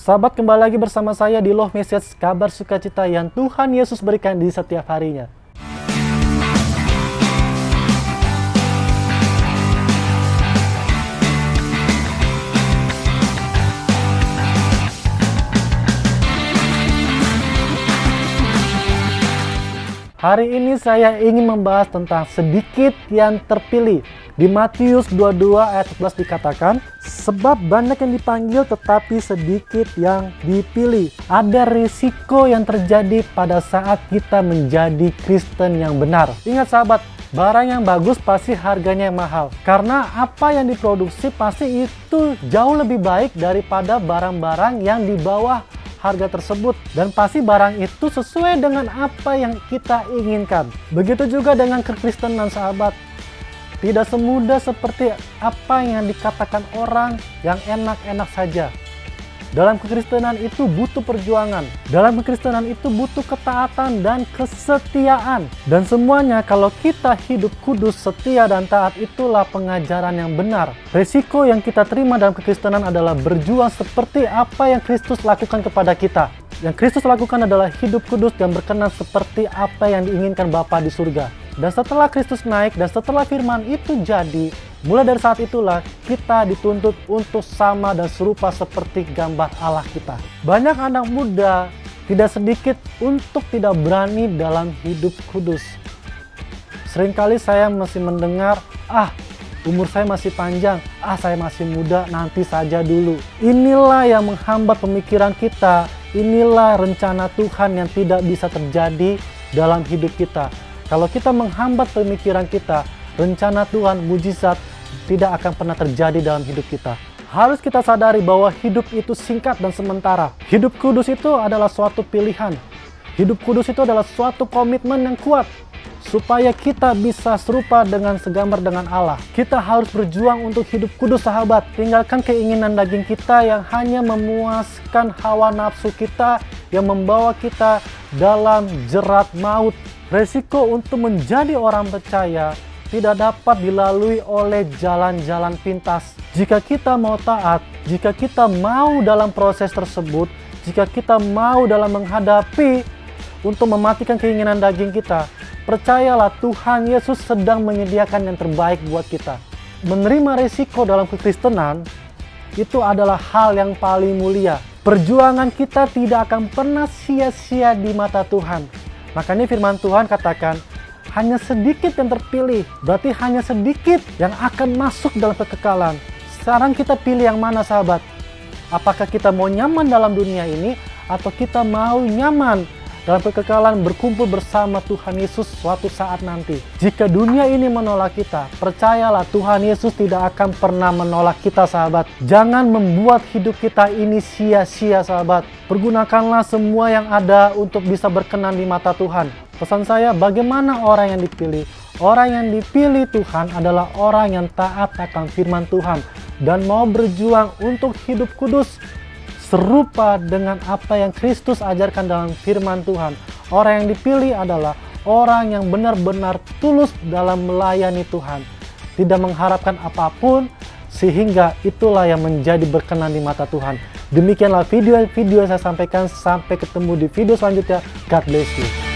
Sahabat, kembali lagi bersama saya di Love Message, kabar sukacita yang Tuhan Yesus berikan di setiap harinya. Hari ini saya ingin membahas tentang sedikit yang terpilih. Di Matius 22 ayat 11 dikatakan, sebab banyak yang dipanggil tetapi sedikit yang dipilih. Ada risiko yang terjadi pada saat kita menjadi Kristen yang benar. Ingat sahabat, barang yang bagus pasti harganya mahal. Karena apa yang diproduksi pasti itu jauh lebih baik daripada barang-barang yang di bawah harga tersebut, dan pasti barang itu sesuai dengan apa yang kita inginkan. Begitu juga dengan kekristenan sahabat. Tidak semudah seperti apa yang dikatakan orang yang enak-enak saja. Dalam kekristenan itu butuh perjuangan. Dalam kekristenan itu butuh ketaatan dan kesetiaan. Dan semuanya kalau kita hidup kudus, setia, dan taat, itulah pengajaran yang benar. Resiko yang kita terima dalam kekristenan adalah berjuang seperti apa yang Kristus lakukan kepada kita. Yang Kristus lakukan adalah hidup kudus dan berkenan seperti apa yang diinginkan Bapa di surga. Dan setelah Kristus naik dan setelah firman itu jadi, mulai dari saat itulah kita dituntut untuk sama dan serupa seperti gambar Allah kita. Banyak anak muda tidak sedikit untuk tidak berani dalam hidup kudus. Seringkali saya masih mendengar, umur saya masih panjang, saya masih muda, nanti saja dulu. Inilah yang menghambat pemikiran kita. Inilah rencana Tuhan yang tidak bisa terjadi dalam hidup kita. Kalau kita menghambat pemikiran kita, rencana Tuhan, mujizat tidak akan pernah terjadi dalam hidup kita. Harus kita sadari bahwa hidup itu singkat dan sementara. Hidup kudus itu adalah suatu pilihan. Hidup kudus itu adalah suatu komitmen yang kuat. Supaya kita bisa serupa dengan segambar dengan Allah, kita harus berjuang untuk hidup kudus sahabat. Tinggalkan keinginan daging kita yang hanya memuaskan hawa nafsu kita, yang membawa kita dalam jerat maut. Resiko untuk menjadi orang percaya tidak dapat dilalui oleh jalan-jalan pintas. Jika kita mau taat, jika kita mau dalam proses tersebut, jika kita mau dalam menghadapi untuk mematikan keinginan daging kita, percayalah Tuhan Yesus sedang menyediakan yang terbaik buat kita. Menerima resiko dalam kekristenan itu adalah hal yang paling mulia. Perjuangan kita tidak akan pernah sia-sia di mata Tuhan. Makanya firman Tuhan katakan, hanya sedikit yang terpilih, berarti hanya sedikit yang akan masuk dalam kekekalan. Sekarang kita pilih yang mana sahabat? Apakah kita mau nyaman dalam dunia ini, atau kita mau nyaman dalam kekekalan berkumpul bersama Tuhan Yesus suatu saat nanti? Jika dunia ini menolak kita, percayalah Tuhan Yesus tidak akan pernah menolak kita sahabat. Jangan membuat hidup kita ini sia-sia sahabat. Pergunakanlah semua yang ada untuk bisa berkenan di mata Tuhan. Pesan saya, bagaimana orang yang dipilih? Orang yang dipilih Tuhan adalah orang yang taat akan firman Tuhan dan mau berjuang untuk hidup kudus serupa dengan apa yang Kristus ajarkan dalam firman Tuhan. Orang yang dipilih adalah orang yang benar-benar tulus dalam melayani Tuhan, tidak mengharapkan apapun, sehingga itulah yang menjadi berkenan di mata Tuhan. Demikianlah video yang saya sampaikan. Sampai ketemu di video selanjutnya. God bless you.